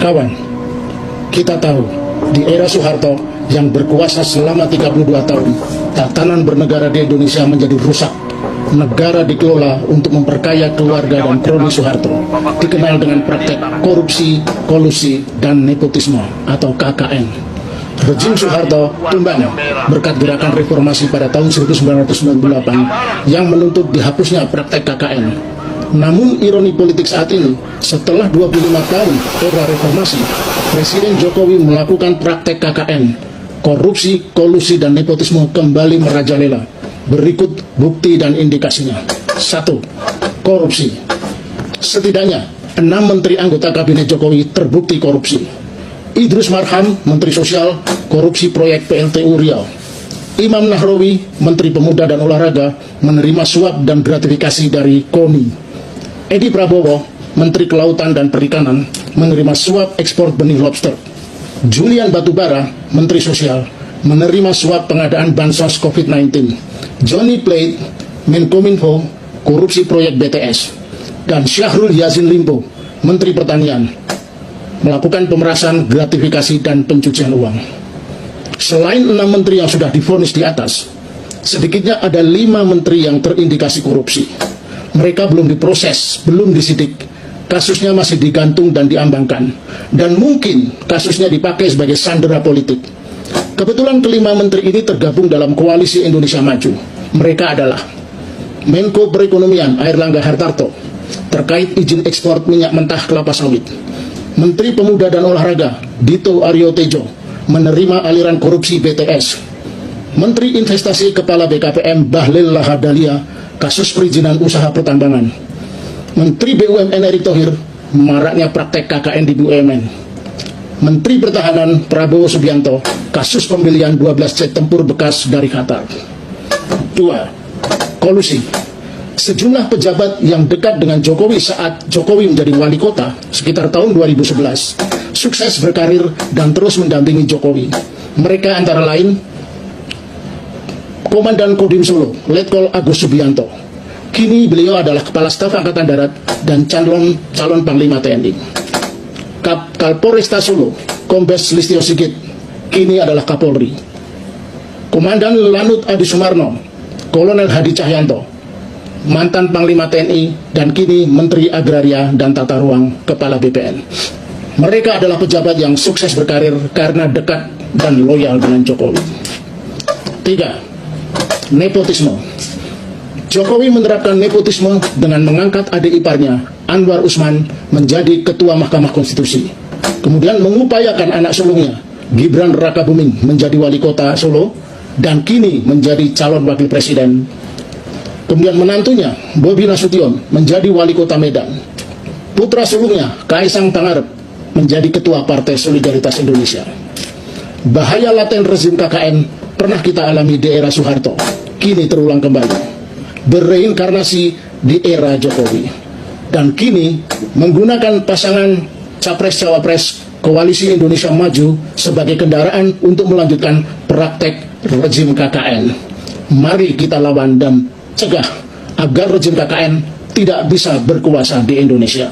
Kawan, kita tahu di era Soeharto yang berkuasa selama 32 tahun, tatanan bernegara di Indonesia menjadi rusak. Negara dikelola untuk memperkaya keluarga dan kroni Soeharto, dikenal dengan praktek korupsi, kolusi, dan nepotisme atau KKN. Rezim Soeharto tumbang berkat gerakan reformasi pada tahun 1998 yang menuntut dihapusnya praktek KKN. Namun ironi politik saat ini, setelah 25 tahun era reformasi, Presiden Jokowi melakukan praktek KKN. Korupsi, kolusi, dan nepotisme kembali merajalela. Berikut bukti dan indikasinya. 1. Korupsi. Setidaknya 6 menteri anggota kabinet Jokowi terbukti korupsi. Idrus Marham, Menteri Sosial, korupsi proyek PLTU Riau. Imam Nahrawi, Menteri Pemuda dan Olahraga, menerima suap dan gratifikasi dari KONI. Edi Prabowo, Menteri Kelautan dan Perikanan, menerima suap ekspor benih lobster. Julian Batubara, Menteri Sosial, menerima suap pengadaan bansos COVID-19. Johnny Plate, Menkominfo, korupsi proyek BTS. Dan Syahrul Yassin Limpo, Menteri Pertanian, melakukan pemerasan, gratifikasi, dan pencucian uang. Selain 6 menteri yang sudah divonis di atas, sedikitnya ada 5 menteri yang terindikasi korupsi. Mereka belum diproses, belum disidik. Kasusnya masih digantung dan diambangkan. Dan mungkin kasusnya dipakai sebagai sandera politik. Kebetulan kelima menteri ini tergabung dalam Koalisi Indonesia Maju. Mereka adalah Menko Perekonomian Airlangga Hartarto terkait izin ekspor minyak mentah kelapa sawit. Menteri Pemuda dan Olahraga Dito Aryo Tejo menerima aliran korupsi BTS. Menteri Investasi Kepala BKPM Bahlil Lahadalia kasus perizinan usaha pertambangan. Menteri BUMN Erick Thohir maraknya praktek KKN di BUMN. Menteri Pertahanan Prabowo Subianto kasus pembelian 12 jet tempur bekas dari Qatar. 2. Kolusi. Sejumlah pejabat yang dekat dengan Jokowi saat Jokowi menjadi wali kota sekitar tahun 2011 sukses berkarir dan terus mendampingi Jokowi. Mereka antara lain Komandan Kodim Solo Letkol Agus Subianto. Kini beliau adalah Kepala Staf Angkatan Darat dan calon Panglima TNI. Kapolresta Solo Kombes Listio Sigit kini adalah Kapolri. Komandan Lanut Adi Sumarno Kolonel Hadi Cahyanto mantan Panglima TNI dan kini Menteri Agraria dan Tata Ruang Kepala BPN. Mereka adalah pejabat yang sukses berkarir karena dekat dan loyal dengan Jokowi. 3. Nepotisme. Jokowi menerapkan nepotisme dengan mengangkat adik iparnya Anwar Usman menjadi Ketua Mahkamah Konstitusi. Kemudian mengupayakan anak sulungnya Gibran Rakabuming menjadi wali kota Solo dan kini menjadi calon wakil presiden. Kemudian menantunya Bobi Nasution menjadi wali kota Medan. Putra sulungnya Kaisang Pangarep menjadi Ketua Partai Solidaritas Indonesia. Bahaya laten rezim KKN pernah kita alami di era Soeharto, kini terulang kembali. Bereinkarnasi di era Jokowi. Dan kini menggunakan pasangan Capres-Cawapres Koalisi Indonesia Maju sebagai kendaraan untuk melanjutkan praktek rezim KKN. Mari kita lawan dan cegah agar rezim KKN tidak bisa berkuasa di Indonesia.